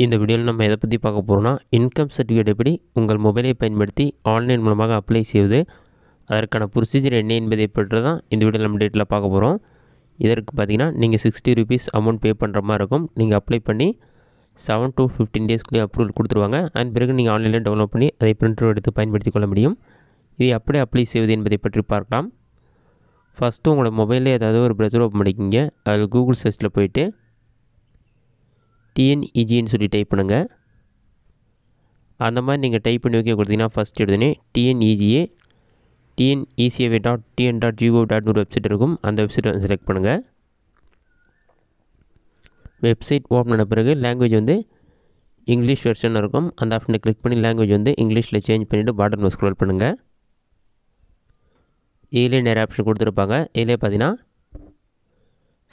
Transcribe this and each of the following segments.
இந்த வீடியோவில் நம்ம எதை பற்றி பார்க்க போகிறோம்னா, இன்கம் சர்டிஃபிகேட் எப்படி உங்கள் மொபைலை பயன்படுத்தி ஆன்லைன் மூலமாக அப்ளை செய்வது, அதற்கான ப்ரொசீஜர் என்ன என்பதை பற்றி தான் இந்த வீடியோவில் நம்ம டேட்டில் பார்க்க போகிறோம். இதற்கு பார்த்திங்கன்னா நீங்கள் ₹60 அமௌண்ட் பே பண்ணுற மாதிரி இருக்கும். நீங்கள் அப்ளை பண்ணி 7 to 15 டேஸ்க்குள்ளே அப்ரூவல் கொடுத்துருவாங்க. அதன் பிறகு நீங்கள் ஆன்லைனில் டவுன்லோட் பண்ணி அதை பிரிண்டர் எடுத்து பயன்படுத்தி கொள்ள முடியும். இதை அப்படியே அப்ளை செய்வது என்பதை பற்றி பார்க்கலாம். ஃபஸ்ட்டு உங்களோட மொபைலில் ஏதாவது ஒரு ப்ரௌசர் ஓப்பன் பண்ணிக்கிங்க. அதில் கூகுள் சர்ச்சில் போய்ட்டு TNEGன்னு சொல்லி டைப் பண்ணுங்கள். அந்த மாதிரி நீங்கள் டைப் பண்ணி ஓகே கொடுத்தீங்கன்னா ஃபஸ்ட் எடுத்தோடனே TNEGA TNECA.tn.gov.in ஒரு வெப்சைட் இருக்கும். அந்த வெப்சைட்டை செலக்ட் பண்ணுங்கள். வெப்சைட் ஓப்பன் பண்ண பிறகு லாங்குவேஜ் வந்து இங்கிலீஷ் வெர்ஷன் இருக்கும். அந்த ஆப்ஷனை கிளிக் பண்ணி லாங்குவேஜ் வந்து இங்கிலீஷில் சேஞ்ச் பண்ணிவிட்டு பாட்டமில் ஸ்க்ரோல் பண்ணுங்கள். இதிலே நிறைய ஆப்ஷன் கொடுத்துருப்பாங்க. இதிலே பார்த்தீங்கன்னா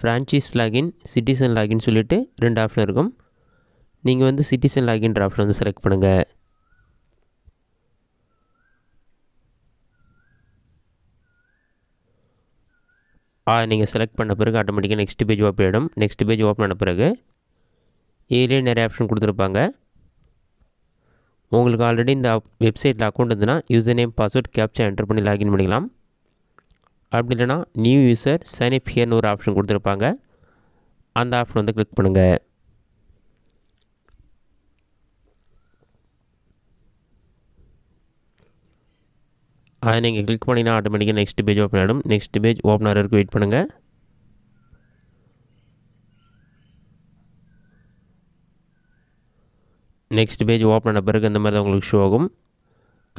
ஃப்ரான்ச்சைஸ் லாகின், சிட்டிசன் லாகின் சொல்லிவிட்டு 2 ஆப்ஷன் இருக்கும். நீங்கள் வந்து சிட்டிசன் லாகின்ற ஆப்ஷன் வந்து செலக்ட் பண்ணுங்கள். நீங்கள் செலக்ட் பண்ண பிறகு ஆட்டோமேட்டிக்காக நெக்ஸ்ட் பேஜ் ஓப்பன் ஆகிடும். நெக்ஸ்ட் பேஜ் ஓப்பன் ஆன பிறகு இதிலே நிறைய ஆப்ஷன் கொடுத்துருப்பாங்க. உங்களுக்கு ஆல்ரெடி இந்த வெப்சைட்டில் அக்கௌண்ட் இருந்ததுன்னா user name, password, captcha enter பண்ணி லாகின் பண்ணிக்கலாம். அப்படி இல்லைனா நியூ யூசர் சைன்அப் ஹியர்னு ஒரு ஆப்ஷன் கொடுத்துருப்பாங்க. அந்த ஆப்ஷன் வந்து கிளிக் பண்ணுங்கள். அதை நீங்கள் கிளிக் பண்ணிங்கன்னா ஆட்டோமேட்டிக்காக நெக்ஸ்ட் பேஜ் ஓப்பன் ஆகிடும். நெக்ஸ்ட் பேஜ் ஓப்பன் ஆகிறதுக்கு வெயிட் பண்ணுங்கள். நெக்ஸ்ட் பேஜ் ஓப்பன் ஆன பிறகு இந்த மாதிரி தான் உங்களுக்கு ஷோ ஆகும்.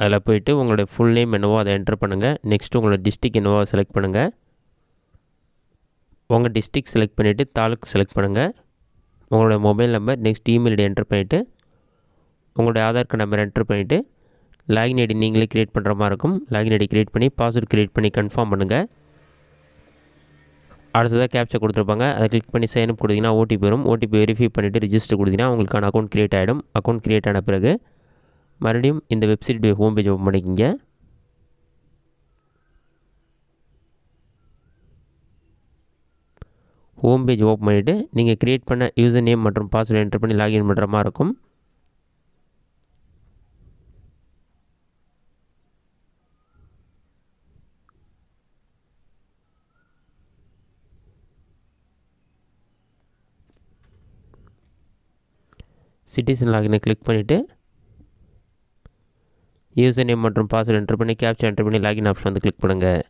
அதில் போய்ட்டு உங்களுடைய ஃபுல் நேம் என்னவோ அதை என்டர் பண்ணுங்கள். நெக்ஸ்ட்டு உங்களோட டிஸ்ட்ரிக் என்னவோ செலக்ட் பண்ணுங்கள். உங்கள் டிஸ்ட்ரிக் செலக்ட் பண்ணிவிட்டு தாலுக்கு செலக்ட் பண்ணுங்கள். உங்களோட mobile number, next email ID enter பண்ணிவிட்டு உங்களுடைய ஆதார் கார்டு நம்பர் என்டர் பண்ணிவிட்டு லாகின் ஐடி நீங்களே க்ரியேட் பண்ணுற மாதிரி இருக்கும். லாகின் ஐடி க்ரியேட் பண்ணி பாஸ்வேர்ட் க்ரியேட் பண்ணி கன்ஃபார்ம் பண்ணுங்கள். அடுத்ததாக கேப்சா கொடுத்துருப்பாங்க. அதை கிளிக் பண்ணி சைன்அப் கொடுத்தீங்கன்னா ஓடிபி வரும். ஓடிபி வெரிஃபை பண்ணிவிட்டு ரிஜிஸ்டர் கொடுத்தீங்கன்னா உங்களுக்கான அக்கௌண்ட் க்ரியேட் ஆகிடும். அக்கௌண்ட் க்ரியேட் ஆன பிறகு மறுபடியும் இந்த வெப்சைட் ஹோம் பேஜ் ஓப்பன் பண்ணிக்கிங்க. ஹோம் பேஜ் ஓப்பன் பண்ணிவிட்டு நீங்கள் க்ரியேட் பண்ண யூசர் நேம் மற்றும் பாஸ்வேர்டு என்டர் பண்ணி லாகின் பண்ணுற மாதிரி இருக்கும். சிட்டிசன் லாகினை கிளிக் பண்ணிவிட்டு யூசர் நேம் மற்றும் பாஸ்வேர்டு என்டர் பண்ணி கேப்சா என்டர் பண்ணி லாகின் ஆப்ஷன் வந்து கிளிக் பண்ணுங்கள்.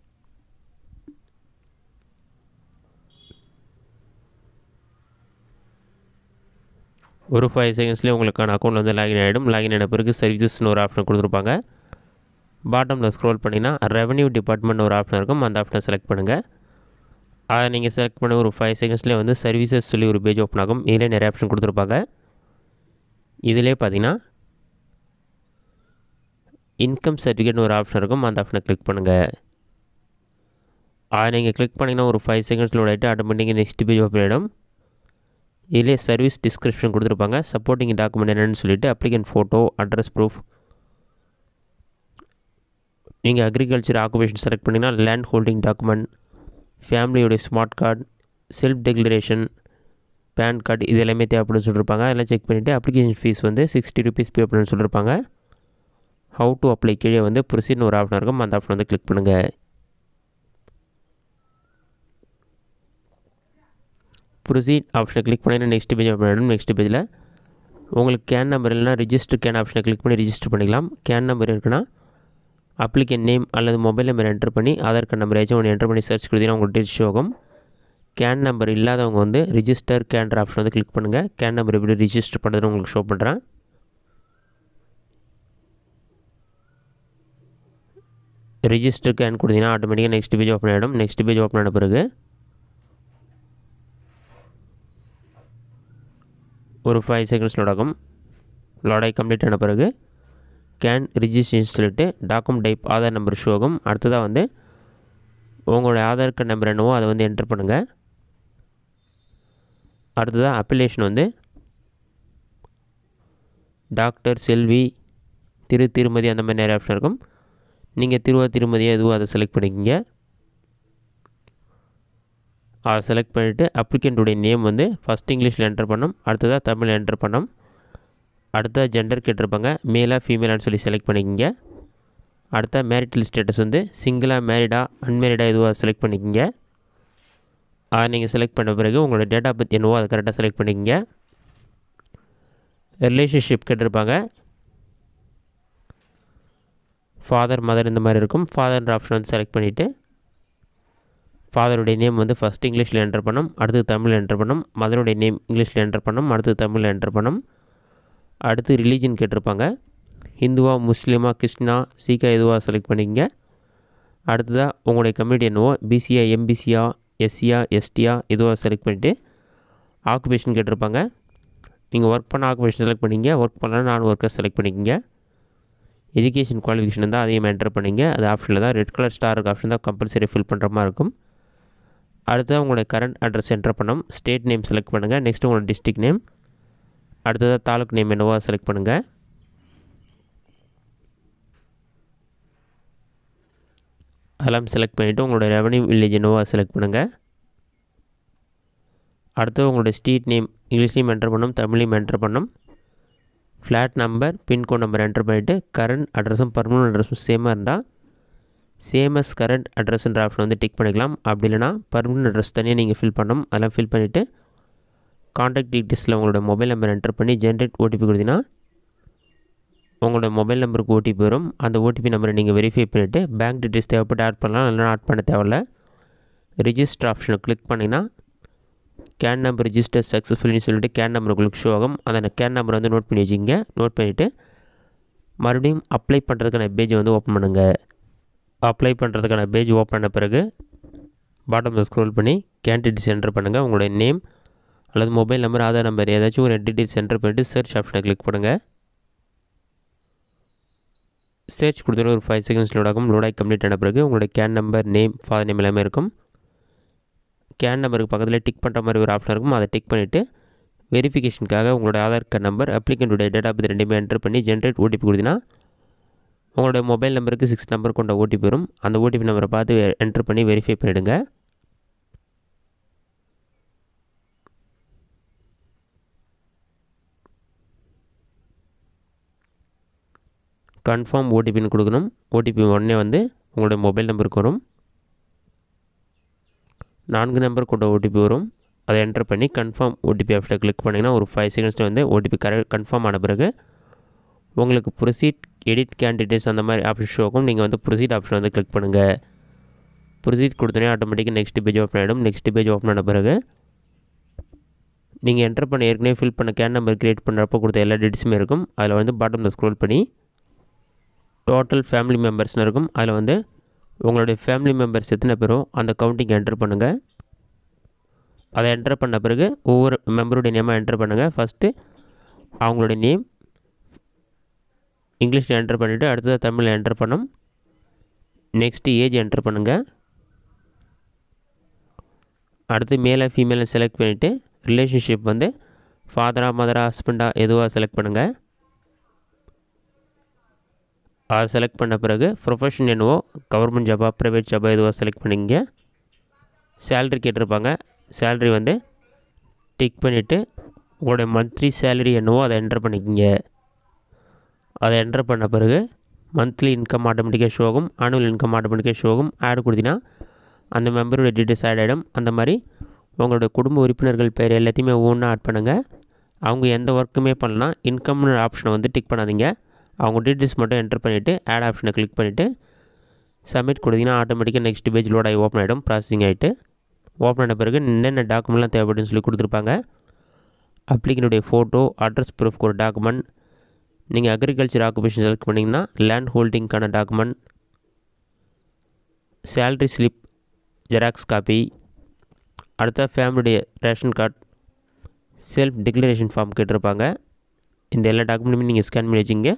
ஒரு 5 செகண்ட்ஸ்லேயே உங்களுக்கான அக்கௌண்ட் வந்து லாகின் ஆகிடும். லாகின் ஆன பிறகு சர்வீசஸ்னு ஒரு ஆப்ஷன் கொடுத்துருப்பாங்க. பாட்டமில் ஸ்க்ரோல் பண்ணிங்கன்னா ரெவன்யூ டிபார்ட்மெண்ட் ஒரு ஆப்ஷன் இருக்கும். அந்த ஆப்ஷனை செலக்ட் பண்ணுங்கள். அதை நீங்கள் செலக்ட் பண்ண ஒரு 5 செகண்ட்ஸ்லேயே வந்து சர்வீசஸ் சொல்லி ஒரு பேஜ் ஓப்பன் ஆகும். இதிலே நிறைய ஆப்ஷன் கொடுத்துருப்பாங்க. இதிலே பார்த்தீங்கன்னா இன்கம் சர்டிஃபிகேட்னு ஒரு ஆப்ஷன் இருக்கும். அந்த ஆப்ஷனை கிளிக் பண்ணுங்கள். அதை நீங்கள் கிளிக் பண்ணிங்கன்னா ஒரு 5 செகண்ட்ஸில் ஆகிட்டு ஆட்டோமேட்டிக்காக நெக்ஸ்ட் பேஜ் ஓப்பன் ஆகிடும். இதிலே சர்வீஸ் டிஸ்கிரிப்ஷன் கொடுத்துருப்பாங்க. சப்போர்ட்டிங் டாக்குமெண்ட் என்னென்னு சொல்லிவிட்டு அப்ளிகன்ட் ஃபோட்டோ, அட்ரஸ் ப்ரூஃப், நீங்கள் அக்ரிகல்ச்சர் ஆக்குபேஷன் செலக்ட் பண்ணிங்கன்னா லேண்ட் ஹோல்டிங் டாக்குமெண்ட், ஃபேமிலியோடைய smart card, self declaration, PAN card, இது எல்லாமே தேவைப்படுன்னு சொல்லியிருப்பாங்க. அதெல்லாம் செக் பண்ணிவிட்டு அப்ளிகேஷன் ஃபீஸ் வந்து ₹60 பே பண்ணணும்னு சொல்லியிருப்பாங்க. ஹவு டு அப்ளை கீழே வந்து ப்ரொசீட்னு ஒரு ஆப்ஷன் இருக்கும். அந்த ஆப்ஷன் வந்து கிளிக் பண்ணுங்கள். ப்ரொசீட் ஆப்ஷனை கிளிக் பண்ணிங்கன்னா நெக்ஸ்ட் பேஜ் ஓப்பன் ஆகிடும். நெக்ஸ்ட் பேஜில் உங்களுக்கு கேன் நம்பர் இல்லைனா ரிஜிஸ்டர் கேன் ஆப்ஷனை கிளிக் பண்ணி ரிஜிஸ்டர் பண்ணிக்கலாம். கேன் நம்பர் இருக்குன்னா அப்ளிகேன் நேம் அல்லது மொபைல் நம்பர் என்டர் பண்ணி ஆதார் கார்டு நம்பர் ஏதாச்சும் ஒன்று என்டர் பண்ணி சர்ச் கொடுத்தீங்கன்னா உங்களுக்கு டீட்டெயில்ஸ் ஷோ ஆகும். கேன் நம்பர் இல்லாதவங்க வந்து ரிஜிஸ்டர் கேன்ற ஆப்ஷன் வந்து கிளிக் பண்ணுங்கள். கேன் நம்பர் எப்படி ரிஜிஸ்டர் பண்ணுறதுன்னு உங்களுக்கு ஷோ பண்ணுறேன். ரிஜிஸ்டர் கேன் கொடுத்தீங்கன்னா ஆட்டோமேட்டிக்காக நெக்ஸ்ட் பேஜ் ஓப்பன் ஆகிடும். நெக்ஸ்ட் பேஜ் ஓப்பன் ஆன பிறகு ஒரு 5 செகண்ட்ஸ் லோட் ஆகும். லோடாகி கம்ப்ளீட் ஆன பிறகு கேன் ரிஜிஸ்ட்ரேஷன் சொல்லிட்டு document type Aadhaar number show ஆகும். அடுத்ததாக வந்து உங்களுடைய ஆதார் கார்டு நம்பர் என்னவோ அதை வந்து என்டர் பண்ணுங்கள். அடுத்ததாக அப்ளிகேஷன் வந்து டாக்டர், செல்வி, திருமதி அந்த மாதிரி நிறைய ஆப்ஷன் இருக்கும். நீங்கள் திருமதியாக எதுவோ அதை செலக்ட் பண்ணிக்கிங்க. அதை செலக்ட் பண்ணிவிட்டு அப்ளிகண்ட்டுடைய நேம் வந்து ஃபஸ்ட் இங்கிலீஷில் என்டர் பண்ணணும். அடுத்ததாக தமிழ் என்டர் பண்ணணும். அடுத்த ஜெண்டர் கேட்டிருப்பாங்க, மேலாக ஃபீமேலான்னு சொல்லி செலக்ட் பண்ணிக்கிங்க. அடுத்த மேரிட்டல் ஸ்டேட்டஸ் வந்து சிங்கிளாக, மேரிடாக, அன்மேரிடாக எதுவாக செலக்ட் பண்ணிக்கிங்க. அதை நீங்கள் செலக்ட் பண்ண பிறகு உங்களோட டேட் ஆஃப் பர்த் என்னவோ அதை கரெக்டாக செலக்ட் பண்ணிக்கிங்க. ரிலேஷன்ஷிப் கேட்டிருப்பாங்க, ஃபாதர், மதர் இந்த மாதிரி இருக்கும். ஃபாதர்ன்ற ஆப்ஷன் வந்து செலக்ட் பண்ணிவிட்டு ஃபாதருடைய நேம் வந்து ஃபஸ்ட் இங்கிலீஷில் என்டர் பண்ணணும், அடுத்து தமிழில் என்டர் பண்ணணும். மதருடைய நேம் இங்கிலீஷில் என்டர் பண்ணணும், அடுத்து தமிழில் என்டர் பண்ணணும். அடுத்து ரிலீஜன் கேட்டிருப்பாங்க, ஹிந்துவா, முஸ்லீமா, கிறிஸ்டினா, சீக்கா எதுவாக செலக்ட் பண்ணிக்கங்க. அடுத்ததாக உங்களுடைய கம்யூனிட்டி என்னவோ, பிசியா, எம்பிசியா, எஸ்சியா, எஸ்டியா எதுவாக செலக்ட் பண்ணிவிட்டு ஆக்குபேஷன் கேட்டிருப்பாங்க. நீங்கள் ஒர்க் பண்ண ஆக்குபேஷன் செலக்ட் பண்ணிங்க, ஒர்க் பண்ணலாம் நான் ஒர்க்கர் செலக்ட் பண்ணிக்கிங்க. எஜுகேஷன் குவாலிஃபிகேஷன் இருந்தால் அதையும் என்டர் பண்ணிங்க. அது ஆப்ஷனில் தான் ரெட் கலர் ஸ்டார் இருக்க ஆப்ஷன் தான் கம்பல்சரி ஃபில் பண்ணுற மாதிரி இருக்கும். அடுத்ததாக உங்களுடைய கரண்ட் அட்ரஸ் என்டர் பண்ணணும். ஸ்டேட் நேம் செலக்ட் பண்ணுங்கள். நெக்ஸ்ட்டு உங்களோட டிஸ்ட்ரிக்ட் நேம். அடுத்ததாக தாலுக் நேம் என்னவோ செலக்ட் பண்ணுங்கள். அதெல்லாம் செலக்ட் பண்ணிவிட்டு உங்களோட ரெவன்யூ வில்லேஜ் என்னவோ செலக்ட் பண்ணுங்கள். அடுத்து உங்களோட ஸ்ட்ரீட் நேம் இங்கிலீஷ்லேயும் என்டர் பண்ணணும், தமிழ்லையும் என்டர் பண்ணணும். Flat number, pincode number enter பண்ணிவிட்டு கரண்ட் அட்ரஸும் பர்மனன்ட் அட்ரஸும் சேமாக இருந்தால் சேமஸ் கரண்ட் அட்ரஸ்ன்ற ஆப்ஷன் வந்து டிக் பண்ணிக்கலாம். அப்படி இல்லைனா பர்மனன்ட் அட்ரஸ் தனியாக நீங்கள் ஃபில் பண்ணணும். அதெல்லாம் ஃபில் பண்ணிவிட்டு கான்டாக்ட் டீட்டெயில்ஸில் உங்களோட மொபைல் நம்பர் என்டர் பண்ணி ஜென்ரேட் ஓடிபி கொடுத்தீங்கன்னா உங்களோட மொபைல் நம்பருக்கு ஓடிபி வரும். அந்த ஓடிபி நம்பரை நீங்கள் வெரிஃபை பண்ணிவிட்டு பேங்க் டீட்டெயில்ஸ் தேவைப்பட்டு ஆட் பண்ணலாம், இல்லைனா ஆட் பண்ண தேவையில்ல. ரிஜிஸ்டர் ஆப்ஷனை கிளிக் பண்ணிங்கன்னா கேன் நம்பர் ரிஜிஸ்டர் சக்ஸஸ்ஃபுல்னு சொல்லிட்டு கேன் நம்பர் உங்களுக்கு ஷோ ஆகும். அந்த கேன் நம்பர் வந்து நோட் பண்ணி வச்சுக்கிங்க. நோட் பண்ணிவிட்டு மறுபடியும் அப்ளை பண்ணுறதுக்கான பேஜை வந்து ஓப்பன் பண்ணுங்கள். அப்ளை பண்ணுறதுக்கான பேஜ் ஓப்பன் பண்ண பிறகு பாட்டமில் ஸ்க்ரோல் பண்ணி கேண்டிடேட்ஸ் என்டர் பண்ணுங்கள். உங்களுடைய நேம் அல்லது மொபைல் நம்பர், ஆதார் நம்பர் ஏதாச்சும் ஒரு டீட்டெயில்ஸ் என்டர் பண்ணிவிட்டு சர்ச் ஆப்ஷனை கிளிக் பண்ணுங்கள். சர்ச் கொடுத்துட்டு ஒரு 5 செகண்ட்ஸ் லோட் ஆகும். லோடாகி கம்ப்ளீட் ஆன பிறகு உங்களுடைய can number, name, father name எல்லாமே இருக்கும். கேன் நம்பருக்கு பக்கத்தில் டிக் பண்ணுற மாதிரி ஒரு ஆப்ஷன் இருக்கும். அதை டிக் பண்ணிவிட்டு வெரிஃபிகேஷனுக்காக உங்களோட ஆதார் கார்டு நம்பர், அப்ளிகண்ட்டுடைய டேட் ஆஃப் பர்த் ரெண்டுமே என்டர் பண்ணி ஜென்ரேட் ஓடிபி கொடுத்தீங்கன்னா உங்களோட மொபைல் நம்பருக்கு 6 நம்பர் கொண்ட ஓடிபி வரும். அந்த ஓடிபி நம்பரை பார்த்து என்டர் பண்ணி வெரிஃபை பண்ணிவிடுங்க. கன்ஃபார்ம் ஓடிபின்னு கொடுக்கணும். ஓடிபி உடனே வந்து உங்களோட மொபைல் நம்பருக்கு வரும். 4 நம்பர் கொண்ட ஓடிபி வரும். அதை என்டர் பண்ணி கன்ஃபார்ம் ஓடிபி ஆப்ஷனை கிளிக் பண்ணிங்கன்னா ஒரு 5 செகண்ட்ஸில் வந்து ஓடிபி கன்ஃபார்ம் ஆன பிறகு உங்களுக்கு ப்ரொசீட், எடிட் கேண்டிடேட்ஸ் அந்த மாதிரி ஆப்ஷன் ஷோ ஆகும். நீங்கள் வந்து ப்ரொசீட் ஆப்ஷன் வந்து கிளிக் பண்ணுங்கள். ப்ரொசீட் கொடுத்தோன்னே ஆட்டோமேட்டிக்காக நெக்ஸ்ட் பேஜ் ஓப்பன் ஆகிடும். நெக்ஸ்ட் பேஜ் ஓப்பன் ஆன பிறகு நீங்கள் என்டர் பண்ண ஏற்கனவே ஃபில் பண்ண கேன் நம்பர் க்ரியேட் பண்ணுறப்போ கொடுத்த எல்லா டீட்டெயில்ஸுமே இருக்கும். அதில் வந்து பாட்டமில் ஸ்க்ரோல் பண்ணி டோட்டல் ஃபேமிலி மெம்பர்ஸ்னு இருக்கும். அதில் வந்து உங்களுடைய ஃபேமிலி மெம்பர்ஸ் எத்தனை பேரோ அந்த கவுண்டிங் என்டர் பண்ணுங்கள். அதை என்டர் பண்ண பிறகு ஒவ்வொரு மெம்பருடைய நேமாக என்டர் பண்ணுங்கள். ஃபஸ்ட்டு அவங்களுடைய நேம் இங்கிலீஷில் என்டர் பண்ணிவிட்டு அடுத்ததாக தமிழில் என்டர் பண்ணணும். நெக்ஸ்ட்டு ஏஜ் என்டர் பண்ணுங்கள். அடுத்து மேலே ஃபீமேலை செலக்ட் பண்ணிவிட்டு ரிலேஷன்ஷிப் வந்து ஃபாதரா, மதரா, ஹஸ்பண்டா எதுவாக செலக்ட் பண்ணுங்கள். அதை செலக்ட் பண்ண பிறகு ப்ரொஃபஷன் என்னவோ, கவர்மெண்ட் ஜாபா, ப்ரைவேட் ஜாபா எதுவாக செலக்ட் பண்ணிங்க. சேல்ரி கேட்டிருப்பாங்க. சேல்ரி வந்து டிக் பண்ணிவிட்டு உங்களுடைய மந்த்லி சேலரி என்னவோ அதை என்டர் பண்ணிக்கிங்க. அதை என்டர் பண்ண பிறகு மந்த்லி இன்கம் ஆட்டோமேட்டிக்காக ஷோ ஆகும், ஆனுவல் இன்கம் ஆட்டோமேட்டிக்காக ஷோ ஆகும். ஆட் கொடுத்தீங்கன்னா அந்த மெம்பருடைய டீட்டெயில்ஸ் ஆட் ஆகிடும். அந்த மாதிரி உங்களோட குடும்ப உறுப்பினர்கள் பேர் எல்லாத்தையுமே ஒவ்வொன்றா ஆட் பண்ணுங்கள். அவங்க எந்த ஒர்க்குமே பண்ணலாம், இன்கம்னு ஆப்ஷனை வந்து டிக் பண்ணாதீங்க. அவங்க டீட்டெயில்ஸ் மட்டும் என்டர் பண்ணிவிட்டு ஆட் ஆப்ஷனை கிளிக் பண்ணிவிட்டு சப்மிட் கொடுத்தீங்கன்னா ஆட்டோமேட்டிக்காக நெக்ஸ்ட் பேஜ் லோட் ஆகி ஓப்பன் ஆகிடும். ப்ராசஸிங் ஆகிட்டு ஓப்பன் ஆன பிறகு என்னென்ன டாக்குமெண்ட்லாம் தேவைப்படுன்னு சொல்லி கொடுத்துருப்பாங்க. அப்ளிகனுடைய ஃபோட்டோ, அட்ரஸ் ப்ரூஃப்க்கு ஒரு டாக்குமெண்ட், நீங்கள் அக்ரிகல்ச்சர் ஆக்குபேஷன் செலக்ட் பண்ணிங்கன்னா லேண்ட் ஹோல்டிங்க்கான document, salary slip xerox copy, அடுத்த ஃபேமிலியுடைய ration card, self declaration form கேட்டிருப்பாங்க. இந்த எல்லா டாக்குமெண்ட்டுமே நீங்கள் ஸ்கேன் பண்ணி வச்சுங்க.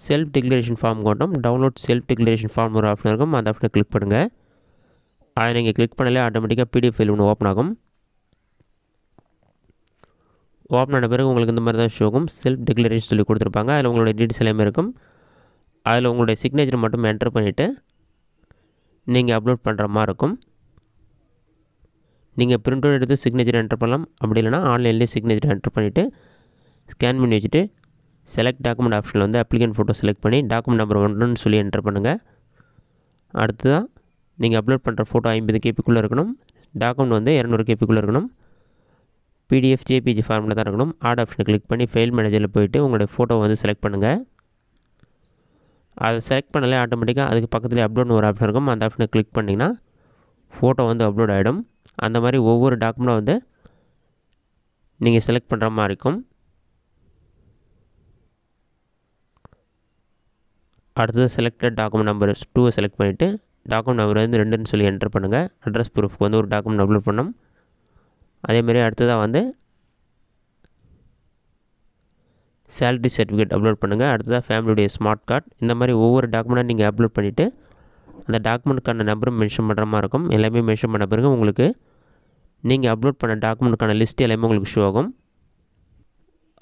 செல்ஃப் டிக்ளரேஷன் ஃபார்ம் கொண்டோம். டவுன்லோட் செல்ஃப் டிக்ளரேஷன் ஃபார்ம் ஒரு ஆப்ஷன் இருக்கும். அந்த ஆப்ஷனை கிளிக் பண்ணுங்கள். அதை நீங்கள் கிளிக் பண்ணலே ஆட்டோமேட்டிக்காக பிடிஎஃப் ஃபைல் ஒன்று ஓப்பன் ஆகும். ஓப்பன் ஆன பிறகு உங்களுக்கு இந்த மாதிரி தான் ஷோ ஆகும். செல்ஃப் டிக்ளரேஷன் சொல்லி கொடுத்துருப்பாங்க. அதில் உங்களுடைய டீட்டெயில்ஸ் எல்லாமே இருக்கும். அதில் உங்களுடைய சிக்னேச்சர் மட்டும் என்டர் பண்ணிவிட்டு நீங்கள் அப்லோட் பண்ணுற மாதிரி இருக்கும். நீங்கள் பிரிண்ட் அவுட் எடுத்து சிக்னேச்சர் என்டர் பண்ணலாம். அப்படி இல்லைனா ஆன்லைன்லேயே சிக்னேச்சர் என்டர் பண்ணிவிட்டு ஸ்கேன் பண்ணி வச்சுட்டு செலக்ட் டாக்குமெண்ட் ஆப்ஷனில் வந்து அப்ளிகேண்ட் ஃபோட்டோ செலக்ட் பண்ணி டாக்குமெண்ட் நம்பர் 1ன்னு சொல்லி என்டர் பண்ணுங்கள். அடுத்ததாக நீங்கள் அப்லோட் பண்ணுற ஃபோட்டோ 50 கேபிக்குள்ளே இருக்கணும். டாக்குமெண்ட் வந்து 200 கேபிக்குள்ளே இருக்கணும். பிடிஎஃப் ஜேபிஜி ஃபார்மில் தான் இருக்கணும். ஆட் ஆப்ஷனை கிளிக் பண்ணி ஃபைல் மேனேஜரில் போய்ட்டு உங்களுடைய ஃபோட்டோவை வந்து செலக்ட் பண்ணுங்கள். அதை செலக்ட் பண்ணாலே ஆட்டோமேட்டிக்காக அதுக்கு பக்கத்துலேயே அப்லோட்னு ஒரு ஆப்ஷன் இருக்கும். அந்த ஆப்ஷனை கிளிக் பண்ணிங்கன்னா ஃபோட்டோ வந்து அப்லோட் ஆகிடும். அந்த மாதிரி ஒவ்வொரு டாக்குமெண்ட்டும் வந்து நீங்கள் செலக்ட் பண்ணுற மாதிரி இருக்கும். அடுத்தது செலக்டட் டாக்குமெண்ட் நம்பர் 2 செலக்ட் பண்ணிவிட்டு டாக்குமெண்ட் நம்பர் வந்து 2ன்னு சொல்லி என்டர் பண்ணுங்கள். அட்ரஸ் ப்ரூஃப்க்கு வந்து ஒரு டாக்குமெண்ட் அப்லோட் பண்ணணும். அதேமாதிரி அடுத்ததாக வந்து சேலரி சர்டிஃபிகேட் அப்லோட் பண்ணுங்கள். அடுத்ததாக ஃபேமிலியுடைய ஸ்மார்ட் கார்டு. இந்த மாதிரி ஒவ்வொரு டாக்குமெண்ட்டாக நீங்கள் அப்லோட் பண்ணிவிட்டு அந்த டாக்குமெண்ட்டுக்கான நம்பரும் மென்ஷன் பண்ணுற மாதிரி இருக்கும். எல்லாமே மென்ஷன் பண்ண பிறகு உங்களுக்கு நீங்கள் அப்லோட் பண்ண டாக்குமெண்ட்டுக்கான லிஸ்ட் எல்லாமே உங்களுக்கு ஷோ ஆகும்.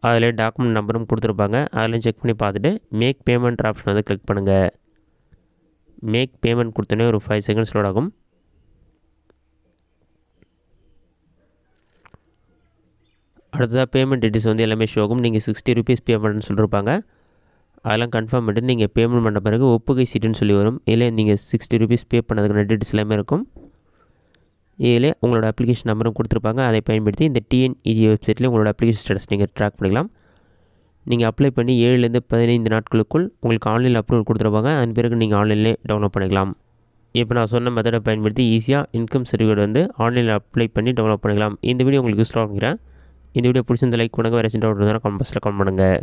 அதில் டாக்குமெண்ட் நம்பரும் கொடுத்துருப்பாங்க. அதிலையும் செக் பண்ணி பார்த்துட்டு மேக் பேமெண்ட் ஆப்ஷன் வந்து கிளிக் பண்ணுங்கள். மேக் பேமெண்ட் கொடுத்தோன்னே ஒரு 5 செகண்ட்ஸ் லோட் ஆகும். அடுத்ததாக பேமெண்ட் டீட்டெயில்ஸ் வந்து எல்லாமே ஷோ ஆகும். நீங்கள் 60 rupees பே பண்ணுன்னு சொல்லியிருப்பாங்க. அதெல்லாம் கன்ஃபார்ம் பண்ணிட்டு நீங்கள் பேமெண்ட் பண்ண பிறகு ஒப்புகை சீட்டுன்னு சொல்லி வரும். இதில் நீங்கள் 60 rupees பே பண்ணதுக்கான டீட்டெயில்ஸ் எல்லாமே இருக்கும். இதில் உங்களோட அப்ளிகேஷன் நம்பரும் கொடுத்துருப்பாங்க. அதை பயன்படுத்தி இந்த டிஎன்இஜி வெப்சைட்டில் உங்களோட அப்ளிகேஷன் ஸ்டேட்டஸ் நீங்கள் ட்ராக் பண்ணிக்கலாம். நீங்கள் அப்ளை பண்ணி 7லேருந்து 15 நாட்களுக்குள் உங்களுக்கு ஆன்லைனில் அப்ரூவல் கொடுத்துருப்பாங்க. அதன் பிறகு நீங்கள் ஆன்லைன்லேயே டவுன்லோட் பண்ணிக்கலாம். இப்போ நான் சொன்ன மெத்தடை பயன்படுத்தி ஈஸியாக இன்கம் சர்டிஃபிகேட் வந்து ஆன்லைனில் அப்ளை பண்ணி டவுன்லோட் பண்ணிக்கலாம். இந்த வீடியோ உங்களுக்கு யூஸ்ஃபுல்லாக இருக்கிறேன். இந்த வீடியோ பிடிச்சிருந்த லைக் பண்ணுங்கள். வேறு டவுட் இருந்தால் கமெண்ட் பாக்ஸில் கமெண்ட் பண்ணுங்கள்.